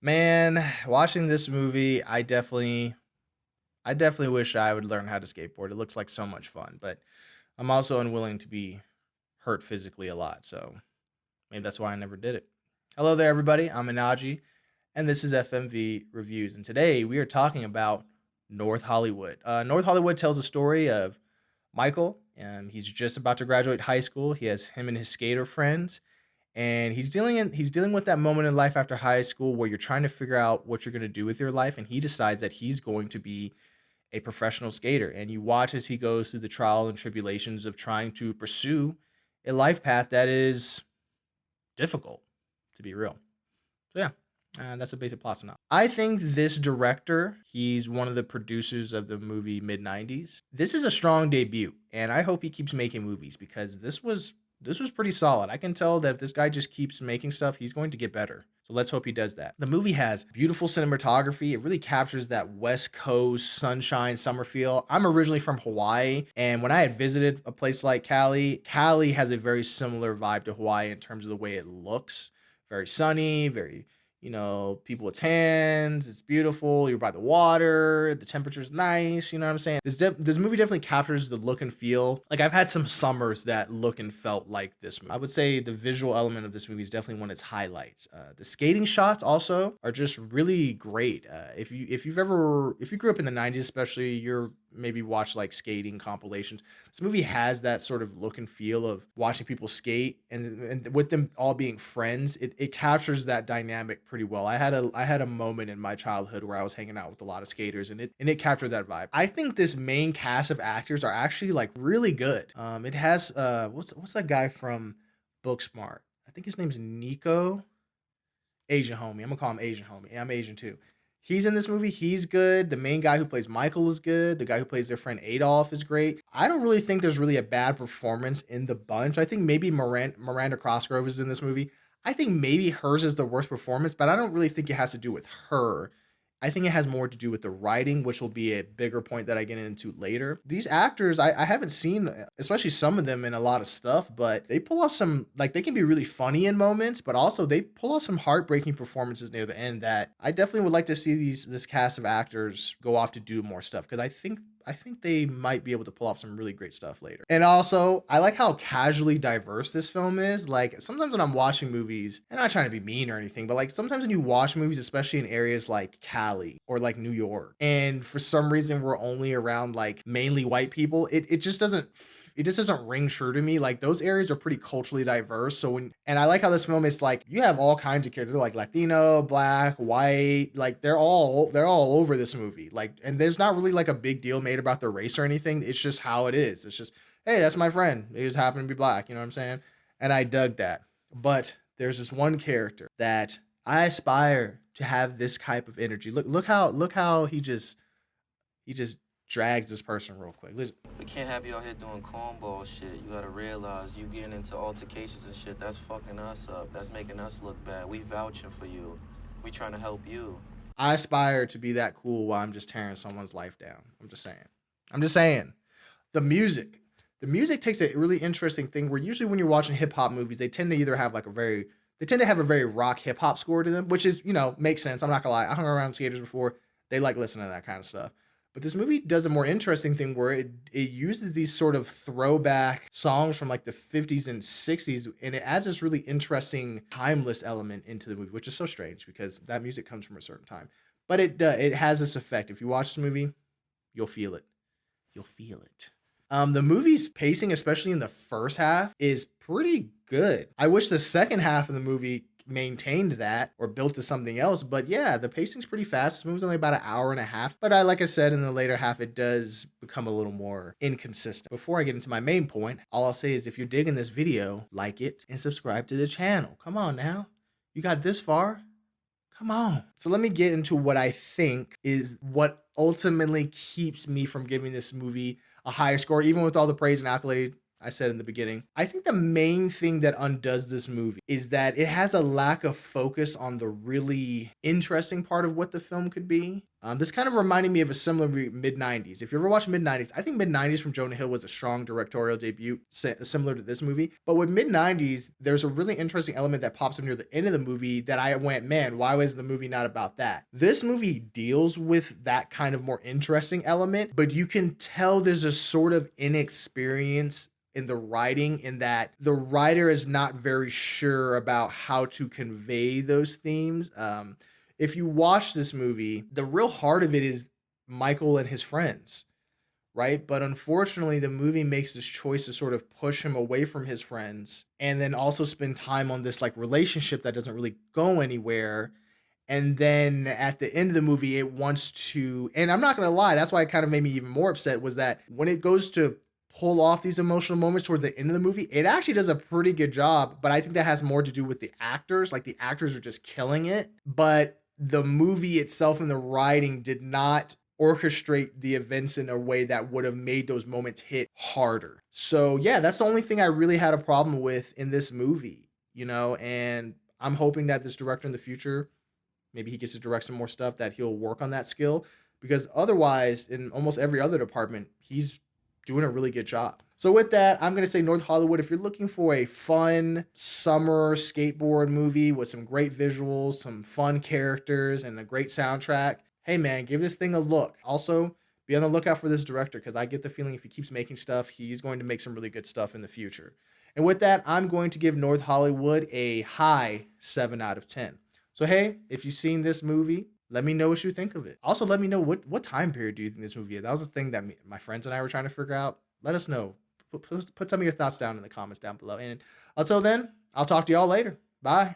Man, watching this movie, I definitely wish I would learn how to skateboard. It looks like so much fun, but I'm also unwilling to be hurt physically a lot, so maybe that's why I never did it. Hello there, everybody. I'm Anaji, and this is FMV Reviews. And today we are talking about North Hollywood. North Hollywood tells a story of Michael. He's just about to graduate high school. He has him and his skater friends, and he's dealing with that moment in life after high school where you're trying to figure out what you're going to do with your life, and he decides that he's going to be a professional skater. And you watch as he goes through the trial and tribulations of trying to pursue a life path that is difficult, to be real. So yeah, that's a basic plot synopsis. I think this director, he's one of the producers of the movie Mid 90s. This is a strong debut, and I hope he keeps making movies because this was pretty solid. I can tell that if this guy just keeps making stuff, he's going to get better. So let's hope he does that. The movie has beautiful cinematography. It really captures that West Coast sunshine summer feel. I'm originally from Hawaii, and when I had visited a place like Cali has a very similar vibe to Hawaii in terms of the way it looks. Very sunny, very people with tans. It's beautiful. You're by the water. The temperature's nice. You know what I'm saying? This movie definitely captures the look and feel. Like I've had some summers that look and felt like this movie. I would say the visual element of this movie is definitely one of its highlights. The skating shots also are just really great. If you grew up in the '90s, especially, you're maybe watch like skating compilations. This movie has that sort of look and feel of watching people skate, and with them all being friends, it captures that dynamic pretty well. I had a moment in my childhood where I was hanging out with a lot of skaters, and it captured that vibe. I think this main cast of actors are actually like really good. It has what's that guy from Booksmart? I think his name's Nico. Asian homie. I'm gonna call him Asian homie. I'm Asian too. He's in this movie. He's good. The main guy who plays Michael is good. The guy who plays their friend Adolf is great. I don't really think there's really a bad performance in the bunch. I think maybe Miranda Crossgrove is in this movie. I think maybe hers is the worst performance, but I don't really think it has to do with her. I think it has more to do with the writing, which will be a bigger point that I get into later. These actors, I haven't seen, especially some of them in a lot of stuff, but they pull off some, like, they can be really funny in moments, but also they pull off some heartbreaking performances near the end that I definitely would like to see this cast of actors go off to do more stuff because I think they might be able to pull off some really great stuff later. And also, I like how casually diverse this film is. Like sometimes when I'm watching movies, and I'm not trying to be mean or anything, but like sometimes when you watch movies, especially in areas like Cali or like New York, and for some reason we're only around like mainly white people, it just doesn't ring true to me. Like those areas are pretty culturally diverse. And I like how this film is like you have all kinds of characters like Latino, black, white, like they're all over this movie. Like, and there's not really like a big deal made about their race or anything. It's just how it is. It's just, hey, that's my friend. He just happened to be black. You know what I'm saying? And I dug that. But there's this one character that I aspire to have this type of energy. Look how he just drags this person real quick. Listen. We can't have you out here doing cornball shit. You gotta realize you getting into altercations and shit, that's fucking us up. That's making us look bad. We vouching for you. We trying to help you. I aspire to be that cool while I'm just tearing someone's life down. I'm just saying. I'm just saying. The music. The music takes a really interesting thing where usually when you're watching hip hop movies, they tend to have a very rock hip hop score to them, which is, makes sense. I'm not gonna lie. I hung around skaters before. They like listening to that kind of stuff. But this movie does a more interesting thing where it uses these sort of throwback songs from like the 50s and 60s, and it adds this really interesting timeless element into the movie, which is so strange because that music comes from a certain time. But it has this effect. If you watch the movie, you'll feel it. You'll feel it. The movie's pacing, especially in the first half, is pretty good. I wish the second half of the movie maintained that or built to something else. But yeah, the pacing's pretty fast. This movie's only about an hour and a half. But like I said, in the later half, it does become a little more inconsistent. Before I get into my main point, all I'll say is if you're digging this video, like it and subscribe to the channel. Come on now. You got this far? Come on. So let me get into what I think is what ultimately keeps me from giving this movie a higher score, even with all the praise and accolade I said in the beginning. I think the main thing that undoes this movie is that it has a lack of focus on the really interesting part of what the film could be. This kind of reminded me of a similar mid 90s. If you ever watched mid 90s, I think mid 90s from Jonah Hill was a strong directorial debut, similar to this movie. But with mid 90s, there's a really interesting element that pops up near the end of the movie that I went, man, why was the movie not about that? This movie deals with that kind of more interesting element, but you can tell there's a sort of inexperience in the writing, in that the writer is not very sure about how to convey those themes. If you watch this movie, the real heart of it is Michael and his friends, right? But unfortunately, the movie makes this choice to sort of push him away from his friends and then also spend time on this like relationship that doesn't really go anywhere. And then at the end of the movie, it wants to, and I'm not gonna lie, that's why it kind of made me even more upset, was that when it goes to pull off these emotional moments toward the end of the movie, it actually does a pretty good job. But I think that has more to do with the actors. Like the actors are just killing it. But the movie itself and the writing did not orchestrate the events in a way that would have made those moments hit harder. So yeah, that's the only thing I really had a problem with in this movie, and I'm hoping that this director in the future, maybe he gets to direct some more stuff, that he'll work on that skill, because otherwise in almost every other department, he's doing a really good job. So with that, I'm going to say North Hollywood. If you're looking for a fun summer skateboard movie with some great visuals, some fun characters, and a great soundtrack, hey man, give this thing a look. Also, be on the lookout for this director, because I get the feeling if he keeps making stuff, he's going to make some really good stuff in the future. And with that, I'm going to give North Hollywood a high 7 out of 10. So hey, if you've seen this movie, let me know what you think of it. Also, let me know what time period do you think this movie is. That was the thing that my friends and I were trying to figure out. Let us know. Put some of your thoughts down in the comments down below. And until then, I'll talk to y'all later. Bye.